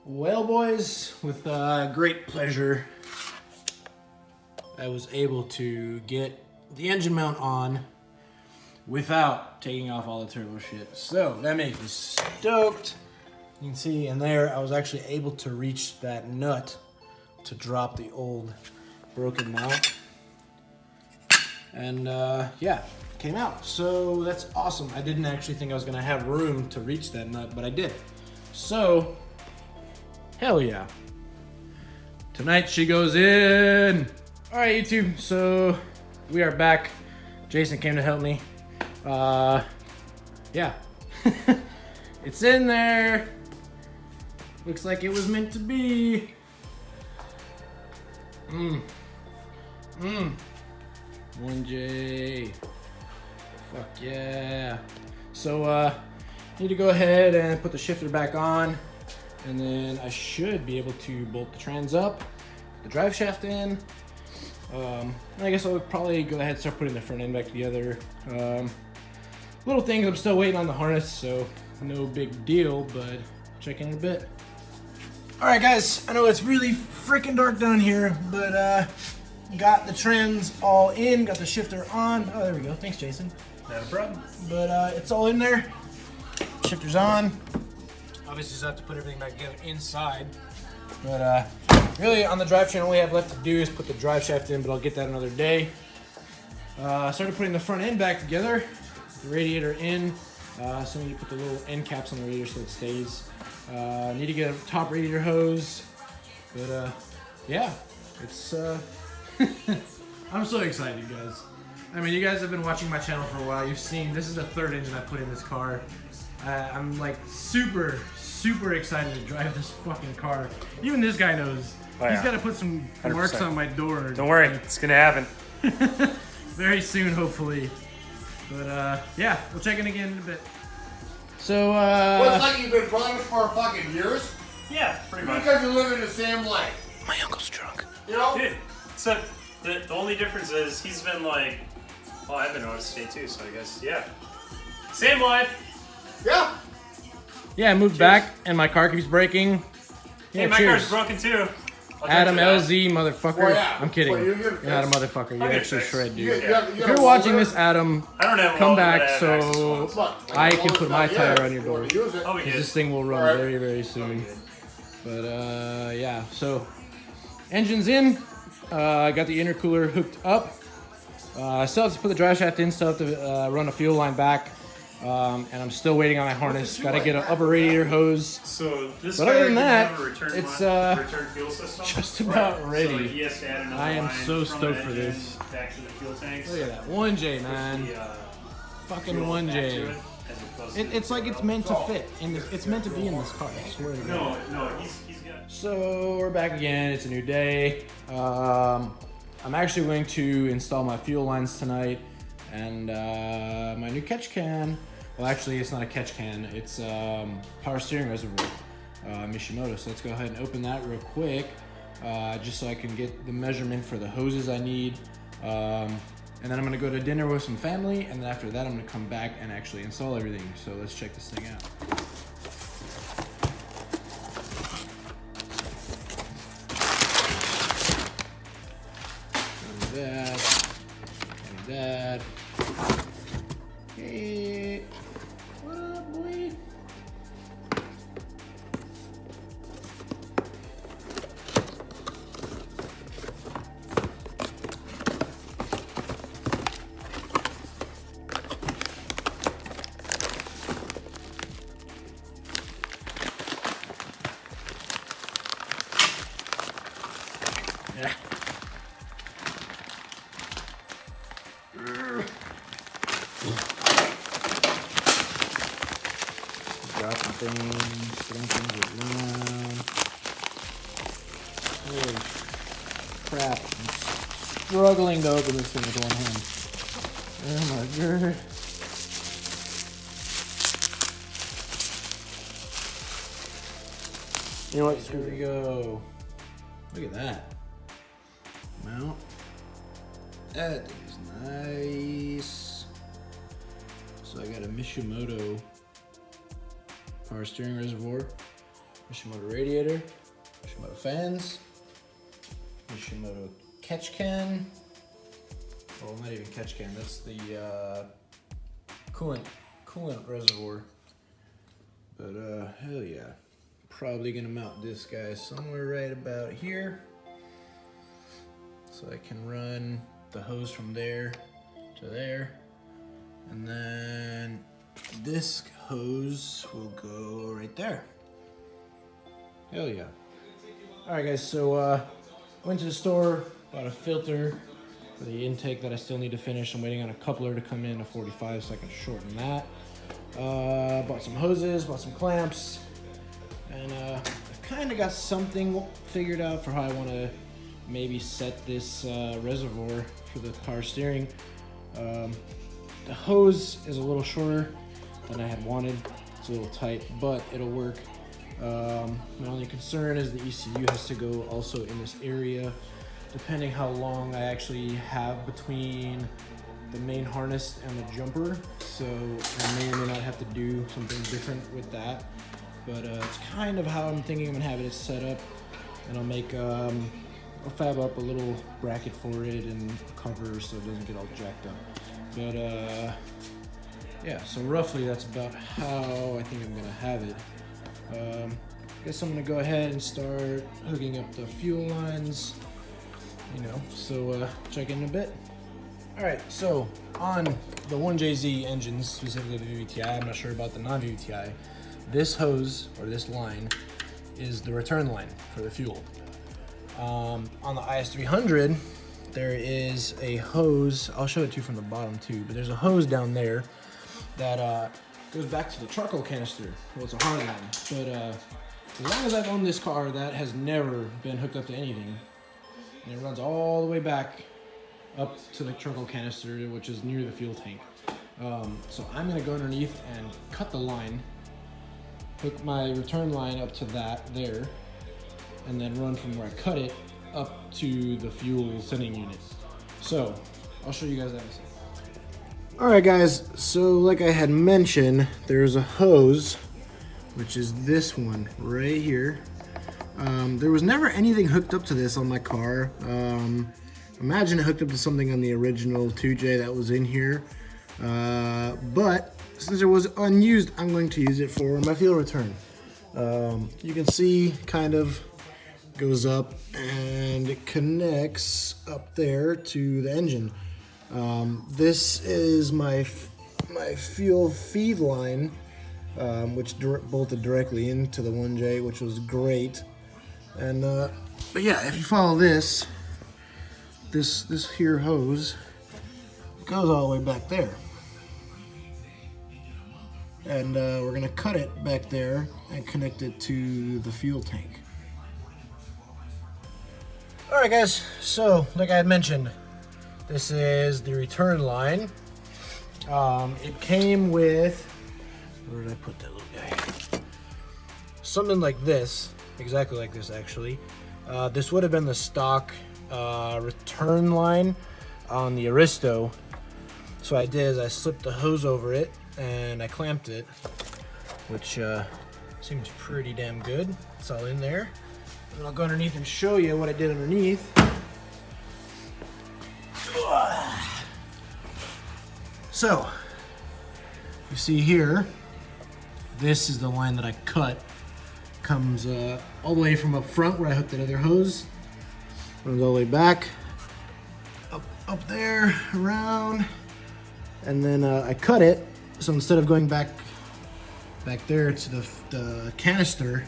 Well, boys, with great pleasure, I was able to get the engine mount on without taking off all the turbo shit. So that makes me stoked. You can see in there, I was actually able to reach that nut to drop the old broken mount. And yeah, came out. So that's awesome. I didn't actually think I was gonna have room to reach that nut, but I did. So, hell yeah. Tonight she goes in. All right, YouTube, so we are back. Jason came to help me. Yeah, it's in there. Looks like it was meant to be. 1J. Fuck yeah. So, need to go ahead and put the shifter back on, and then I should be able to bolt the trans up, the drive shaft in. I guess I'll probably go ahead and start putting the front end back together. Little things, I'm still waiting on the harness, so no big deal, but check in a bit. All right, guys, I know it's really freaking dark down here, but got the trans all in, got the shifter on. Oh, there we go. Thanks, Jason. Not a problem. But it's all in there. Shifter's on. Obviously, just have to put everything back together inside. But really, on the drivetrain, all we have left to do is put the drive shaft in, but I'll get that another day. Started putting the front end back together. The radiator in. So we need to put the little end caps on the radiator so it stays. Need to get a top radiator hose. But yeah, it's I'm so excited, guys. I mean, you guys have been watching my channel for a while. You've seen this is the third engine I put in this car. I'm like super excited to drive this fucking car. Even this guy knows. Oh, yeah. He's got to put some 100%. Marks on my door. Don't worry, it's gonna happen. Very soon, hopefully. But yeah, we'll check in again in a bit. So well, it's like you've been brothers for fucking years? Yeah, pretty much. Because you live in the same life. My uncle's drunk. You know? Dude, except the only difference is he's been like, well, I've been on state too, so I guess, yeah. Same life. Yeah. Yeah, I moved back and my car keeps breaking. Yeah, hey, my car's broken too. Adam LZ, motherfucker. Well, yeah. I'm kidding. Well, you're not a motherfucker. You actually shred, dude. If you're watching this, Adam, come back so I can put my tire on your door. This thing will run very soon. But yeah, so engine's in. I got the intercooler hooked up. I still have to put the drive shaft in, still have to run a fuel line back. And I'm still waiting on my harness. Got to get an upper radiator hose. So this but other than that, it's return fuel system? Just about ready. So he has to add another I am so from stoked for this. Back to the fuel tanks. Look at that 1J, man. Fucking 1J. It's like it's meant to fit. It's meant to be in this car. I swear to God. No, he's got. So we're back again. It's a new day. I'm actually going to install my fuel lines tonight. And my new catch can, well actually it's not a catch can, it's power steering reservoir, Mishimoto. So let's go ahead and open that real quick, just so I can get the measurement for the hoses I need. And then I'm gonna go to dinner with some family, and then after that I'm gonna come back and actually install everything. So let's check this thing out. That. Hey, what up, boy? Yeah. Dropping things, throwing things around. Holy crap. I'm struggling to open this thing with one hand. Oh my god. You know what? Here we go. Look at that. Mount. That is nice. So I got a Mishimoto power steering reservoir. Mishimoto radiator, Mishimoto fans, Mishimoto catch can. Well, not even catch can, that's the coolant reservoir. But hell yeah. Probably gonna mount this guy somewhere right about here. So I can run the hose from there to there. And then this hose will go right there. Hell yeah. Alright guys, so went to the store, bought a filter for the intake that I still need to finish. I'm waiting on a coupler to come in, a 45, so I can shorten that. Bought some hoses, bought some clamps, and I've kind of got something figured out for how I want to maybe set this reservoir for the power steering. The hose is a little shorter than I had wanted. It's a little tight, but it'll work. My only concern is the ECU has to go also in this area, depending how long I actually have between the main harness and the jumper. So I may or may not have to do something different with that. But it's kind of how I'm thinking I'm gonna have it set up. And I'll make, I'll fab up a little bracket for it and cover so it doesn't get all jacked up. But yeah, so roughly that's about how I think I'm gonna have it. Guess I'm gonna go ahead and start hooking up the fuel lines, you know, so check in a bit. All right, so on the 1JZ engines, specifically the VVTi, I'm not sure about the non-VVTi, this hose, or this line, is the return line for the fuel. On the IS300, there is a hose, I'll show it to you from the bottom too, but there's a hose down there that goes back to the charcoal canister. Well, it's a hard line, but as long as I've owned this car, that has never been hooked up to anything. And it runs all the way back up to the charcoal canister, which is near the fuel tank. So I'm gonna go underneath and cut the line, hook my return line up to that there, and then run from where I cut it up to the fuel sending unit. So I'll show you guys that in a second. All right guys, so like I had mentioned, there's a hose, which is this one right here. There was never anything hooked up to this on my car. Imagine it hooked up to something on the original 2J that was in here. But since it was unused, I'm going to use it for my fuel return. You can see kind of goes up and it connects up there to the engine. This is my fuel feed line, which bolted directly into the 1J, which was great. And but yeah, if you follow this here hose goes all the way back there, and we're gonna cut it back there and connect it to the fuel tank. All right, guys. So like I had mentioned, this is the return line. It came with, where did I put that little guy? Something like this, exactly like this actually. This would have been the stock return line on the Aristo. So what I did is I slipped the hose over it and I clamped it, which seems pretty damn good. It's all in there. And I'll go underneath and show you what I did underneath. So, you see here, this is the line that I cut. Comes all the way from up front where I hooked that other hose. Runs all the way back, up there, around, and then I cut it. So instead of going back there to the canister,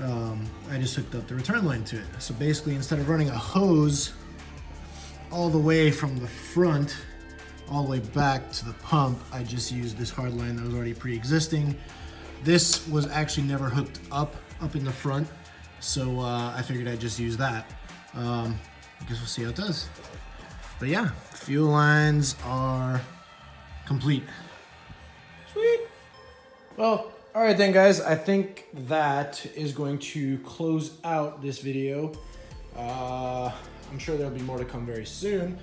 I just hooked up the return line to it. So basically, instead of running a hose all the way from the front all the way back to the pump, I just used this hard line that was already pre-existing. This was actually never hooked up in the front, so I figured I'd just use that. I guess we'll see how it does. But yeah, fuel lines are complete. Sweet. Well, all right then, guys. I think that is going to close out this video. I'm sure there'll be more to come very soon.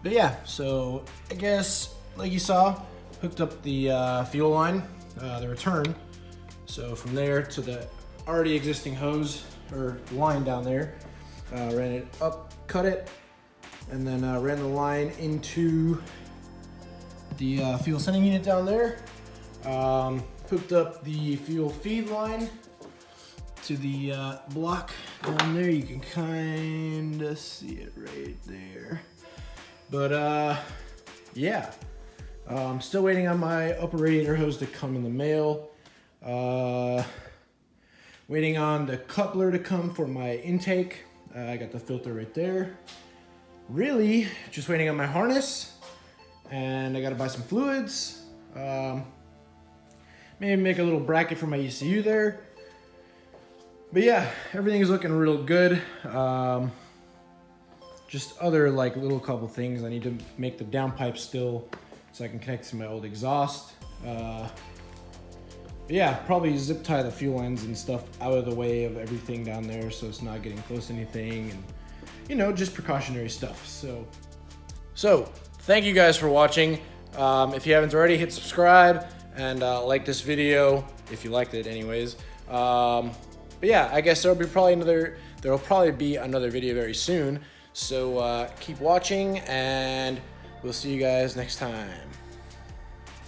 But yeah, so I guess, like you saw, hooked up the fuel line, the return. So from there to the already existing hose or line down there. Ran it up, cut it, and then ran the line into the fuel sending unit down there. Hooked up the fuel feed line to the block down there. You can kind of see it right there. But yeah, I'm still waiting on my upper radiator hose to come in the mail. Waiting on the coupler to come for my intake. I got the filter right there. Really, just waiting on my harness, and I gotta buy some fluids. Maybe make a little bracket for my ECU there. But yeah, everything is looking real good. Just other like little couple things. I need to make the downpipe still so I can connect to my old exhaust. But yeah, probably zip tie the fuel lines and stuff out of the way of everything down there so it's not getting close to anything, and you know, just precautionary stuff. So thank you guys for watching. If you haven't already, hit subscribe and like this video if you liked it anyways. But yeah, I guess there'll probably be another video very soon. So keep watching, and we'll see you guys next time.